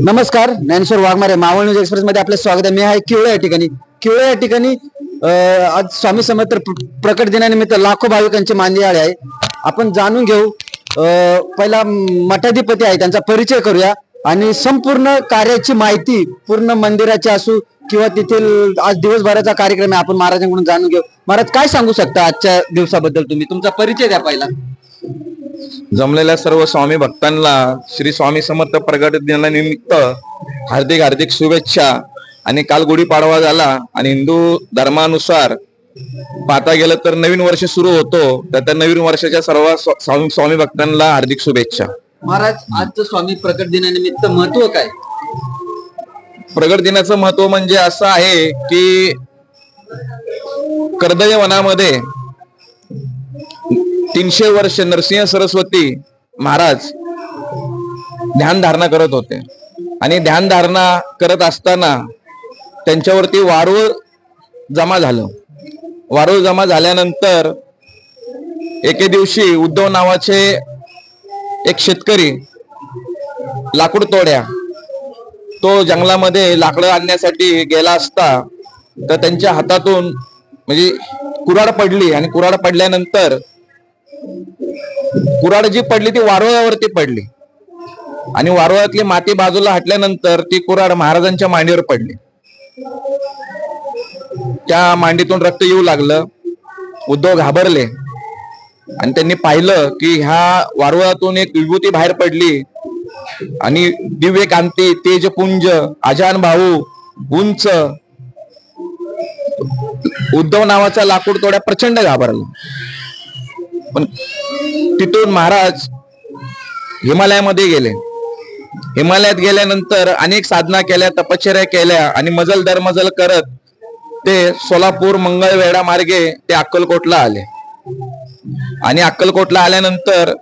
नमस्कार, Dnyaneshwar Waghmare Maval news express मध्ये आपले स्वागत आहे. मी आहे किवळे या ठिकाणी. आज स्वामी समर्थ प्रकट दिनानिमित्त लाखो भाविकांची मांदियाळी आहे. आपण जाणून घेऊ. पहिला मठाधिपती आहे त्यांचा परिचय करूया आणि संपूर्ण कार्याची माहिती पूर्ण मंदिराची असू किंवा तेथील आज दिवसभराचा कार्यक्रम आहे आपण महाराजांकडून जाणून घेऊ. महाराज काय सांगू शकता आजच्या दिवसाबद्दल? तुम्ही तुमचा परिचय द्या पहिला. जमलेल्या सर्व स्वामी भक्तांना श्री स्वामी समर्थ प्रगट दिनानिमित्त हार्दिक हार्दिक शुभेच्छा. आणि काल गुढीपाडवा झाला आणि हिंदू धर्मानुसार पाहता गेलं तर नवीन वर्ष सुरू होतो. तर त्या नवीन वर्षाच्या सर्व स्वामी भक्तांना हार्दिक शुभेच्छा. महाराज आजचं स्वामी प्रकट दिनानिमित्त महत्व काय? प्रगट दिनाचं महत्व म्हणजे असं आहे की कर्दय वनामध्ये 300 वर्ष नरसिंह सरस्वती महाराज ध्यानधारणा करत होते आणि ध्यानधारणा करत असताना त्यांच्यावरती वारूळ जमा झालं. वारूळ जमा झाल्यानंतर एके दिवशी उद्धव नावाचे एक शेतकरी लाकूड तोड्या तो जंगलामध्ये लाकडं आणण्यासाठी गेला असता तर त्यांच्या हातातून म्हणजे कुऱ्हाड पडली आणि कुऱ्हाड पडल्यानंतर कुऱ्हाड जी पडली ती वारुळावरती पडली आणि वारुळातली माती बाजूला हटल्यानंतर ती कुऱ्हाड महाराजांच्या मांडीवर पडली. त्या मांडीतून रक्त येऊ लागलं. उद्धव घाबरले आणि त्यांनी पाहिलं की ह्या वारुळातून एक विभूती बाहेर पडली आणि दिव्य कांती, तेजपुंज, अजान भाऊ, उंच. उद्धव नावाचा लाकूड तोड्या प्रचंड घाबरला. पण तिथून महाराज हिमालयामध्ये गेले. हिमालयात गेल्यानंतर अनेक साधना केल्या, तपश्चर्या केल्या आणि मजल दर मजल करत ते सोलापूर मंगळवेढा मार्गे ते अक्कलकोटला आले. आणि अक्कलकोटला आल्यानंतर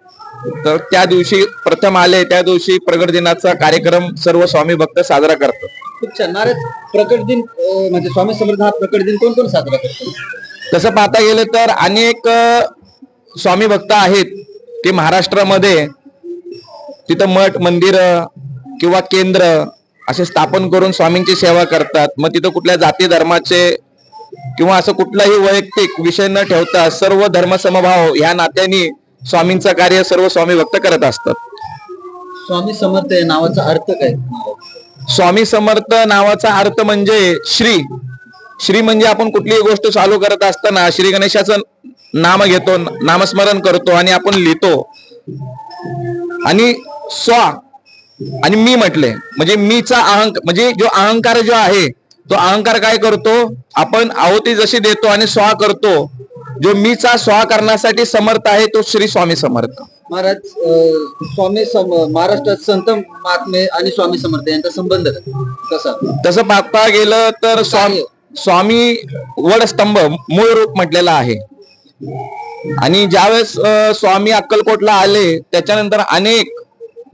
तर त्या दिवशी प्रथम आले त्या दिवशी प्रगट दिनाचा कार्यक्रम सर्व स्वामी भक्त साजरा करतात. खूप छान. महाराज प्रकट दिन म्हणजे स्वामी समर्थ हा प्रकट दिन कोण कोण साजरा करतो? तसं पाहता गेलं तर अनेक स्वामी भक्त आहेत की महाराष्ट्रामध्ये तिथं मठ, मंदिर किंवा केंद्र असे स्थापन करून स्वामींची सेवा करतात. मग तिथं कुठल्या जाती धर्माचे किंवा असं कुठलाही वैयक्तिक विषय न ठेवता सर्व धर्म समभाव ह्या नात्याने स्वामींचं कार्य सर्व स्वामी भक्त करत असतात. स्वामी समर्थ या नावाचा अर्थ काय? स्वामी समर्थ नावाचा अर्थ म्हणजे श्री. श्री म्हणजे आपण कुठलीही गोष्ट चालू करत असताना श्री गणेशाचं नाम घेतो, नामस्मरण करतो आणि आपण लिहितो. आणि स्व आणि मी म्हटले म्हणजे मीचा अहंकार म्हणजे जो अहंकार जो आहे तो अहंकार काय करतो, आपण आहुती जशी देतो आणि स्वा करतो. जो मीचा स्वा करण्यासाठी समर्थ आहे तो श्री स्वामी समर्थ. महाराज महाराष्ट्रात संत महात्मे आणि स्वामी समर्थ यांचा संबंध कसा? तसं पाहता गेलं तर स्वामी वडस्तंभ मूळ रूप म्हटलेला आहे. आणि ज्यावेळेस स्वामी अक्कलकोटला आले त्याच्यानंतर अनेक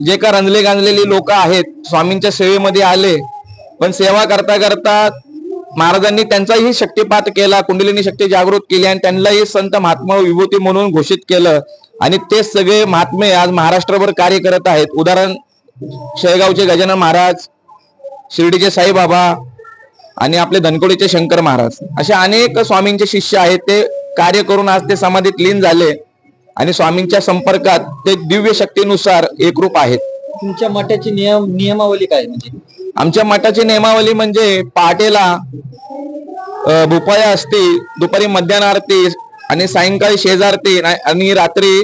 जे का रंजले गांजलेली लोक आहेत स्वामींच्या सेवेमध्ये आले. पण सेवा करता करता महाराजांनी त्यांचाही शक्तिपात केला, कुंडलिनी शक्ती जागृत केली आणि त्यांनाही संत महात्मा विभूती म्हणून घोषित केलं. आणि ते सगळे महात्मे आज महाराष्ट्रभर कार्य करत आहेत. उदाहरण शेगावचे गजानन महाराज, शिर्डीचे साईबाबा आणि आपले धनकोडीचे शंकर महाराज असे अनेक स्वामींचे शिष्य आहेत. ते कार्य करून आज ते समाधीत लीन झाले आणि स्वामींच्या संपर्कात ते दिव्य शक्तीनुसार एकरूप आहेत. तुमच्या मठाची नियमावली काय? म्हणजे आमच्या मठाची नियमावली म्हणजे पहाटेला भूपाया असते, दुपारी मध्यान्ह आरती आणि सायंकाळी शेजारती आणि रात्री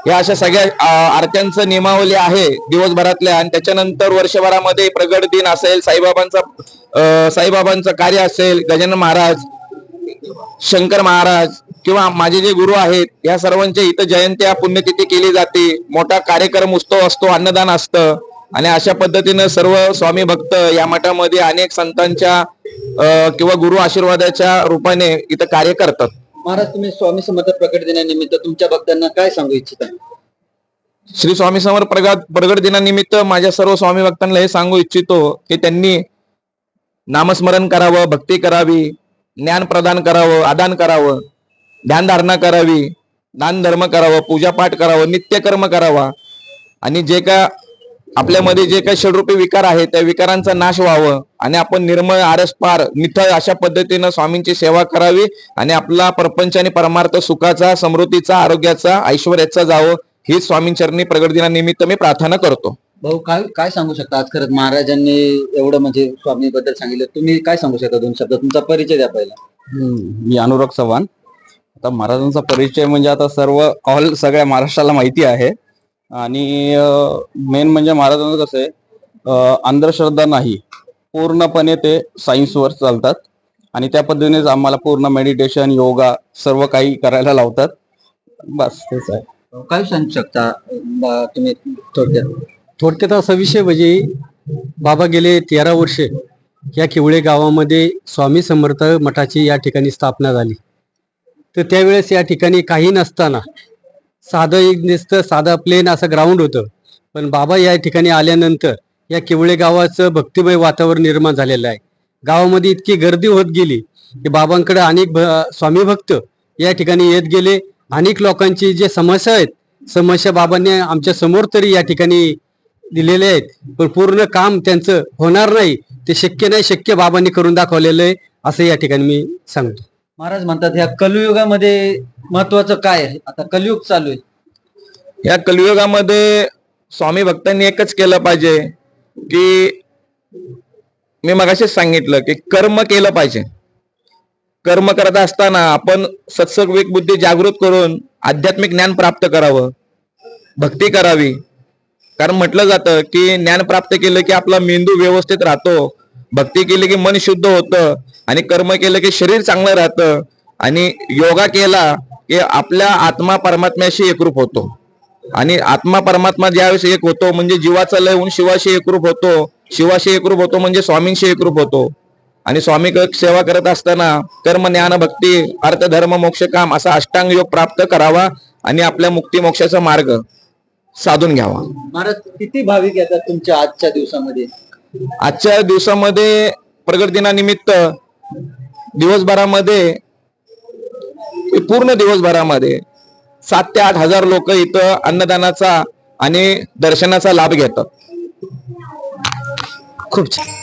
या अशा सगळ्या आरत्यांचं नियमावली आहे दिवसभरातल्या. आणि त्याच्यानंतर वर्षभरामध्ये प्रगट दिन असेल, साईबाबांचं कार्य असेल, गजानन महाराज, शंकर महाराज किंवा माझे जे गुरु आहेत या सर्वांच्या इथं जयंत्या पुण्यतिथी केली जाते. मोठा कार्यक्रम उत्सव असतो, अन्नदान असतं. आणि अशा पद्धतीनं सर्व स्वामी भक्त या मठामध्ये अनेक संतांच्या किंवा गुरु आशीर्वादाच्या रूपाने इथं कार्य करतात. महाराज तुम्ही स्वामी समर्थ प्रकट दिनानिमित्त तुमच्या भक्तांना काय सांगू इच्छिता? श्री स्वामी समर्थ प्रगट दिनानिमित्त माझ्या सर्व स्वामी भक्तांना हे सांगू इच्छितो की त्यांनी नामस्मरण करावं, भक्ती करावी, ज्ञान प्रदान करावं, आदान करावं, ध्यानधारणा करावी, दान धर्म करावं, पूजापाठ करावं, नित्यकर्म करावा. आणि जे का आपल्यामध्ये जे काही षडरूपी विकार आहेत त्या विकारांचा नाश व्हावं आणि आपण निर्मळ आरसपार निथळ अशा पद्धतीनं स्वामींची सेवा करावी आणि आपला प्रपंच आणि परमार्थ सुखाचा, समृद्धीचा, आरोग्याचा, ऐश्वर्याचा जावं हीच स्वामींचरणी प्रगट दिनानिमित्त मी प्रार्थना करतो. भाऊ काय काय सांगू शकता? आज खरंच महाराजांनी एवढं म्हणजे स्वामी बद्दल सांगितलं, तुम्ही काय सांगू शकता? 2 शब्द तुमचा परिचय द्या पहिला. मी अनुराग चव्हाण. आता महाराजांचा परिचय म्हणजे आता सगळ्या महाराष्ट्राला माहिती आहे आणि मेन म्हणजे महाराजांचं कसं आहे, अंधश्रद्धा नाही, पूर्णपणे ते सायन्सवर चालतात आणि त्या पद्धतीनेच आम्हाला पूर्ण मेडिटेशन, योगा सर्व काही करायला लावतात. बस तेच आहे. काय सांगू शकता तुम्ही थोडक्यात? थोडक्यात असा विषय म्हणजे बाबा गेले 13 वर्षे या किवळे गावामध्ये स्वामी समर्थ मठाची या ठिकाणी स्थापना झाली. तर त्यावेळेस या ठिकाणी काही नसताना साधं प्लेन असं ग्राउंड होतं. पण बाबा या ठिकाणी आल्यानंतर या किवळे गावाचं भक्तिमय वातावरण निर्माण झालेलं आहे. गावामध्ये इतकी गर्दी होत गेली की बाबांकडे अनेक स्वामी भक्त या ठिकाणी येत गेले. अनेक लोकांची जे समस्या आहेत, समस्या बाबांनी आमच्या समोर तरी या ठिकाणी दिलेले आहेत, पण पूर्ण काम त्यांचं होणार नाही, ते शक्य नाही, शक्य बाबांनी करून दाखवलेलं आहे असं या ठिकाणी मी सांगतो. महाराज म्हणतात ह्या कलियुगामध्ये महत्वाचं काय आहे? आता कलियुग चालू आहे. या कलियुगामध्ये स्वामी भक्तांनी एकच केलं पाहिजे की मी मगाशीच सांगितलं की कर्म केलं पाहिजे. कर्म करत असताना आपण सत्सविवेक बुद्धी जागृत करून आध्यात्मिक ज्ञान प्राप्त करावं, भक्ती करावी. कारण म्हटलं जातं की ज्ञान प्राप्त केलं की आपला मेंदू व्यवस्थित राहतो, भक्ती केली की मन शुद्ध होतं आणि कर्म केलं की शरीर चांगलं राहतं आणि योगा केला की आपल्या आत्मा परमात्म्याशी एकरूप होतो आणि आत्मा परमात्मा ज्यावेळेस एक होतो म्हणजे जीवाचा लय होऊन शिवाशी एकरूप होतो, शिवाशी एकरूप होतो म्हणजे स्वामींशी एकरूप होतो. आणि स्वामी सेवा करत असताना कर्म, ज्ञान, भक्ती, अर्थ, धर्म, मोक्ष, काम असा अष्टांग योग प्राप्त करावा आणि आपल्या मुक्ती मोक्षाचा मार्ग साधून घ्यावा. महाराज किती भाविक येतात तुमच्या आजच्या दिवसामध्ये? आजच्या दिवसामध्ये प्रगट दिनानिमित्त दिवसभरामध्ये, पूर्ण दिवसभरामध्ये 7 ते 8 हजार लोक इथं अन्नदानाचा आणि दर्शनाचा लाभ घेतात. खूप छान.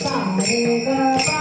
Sarega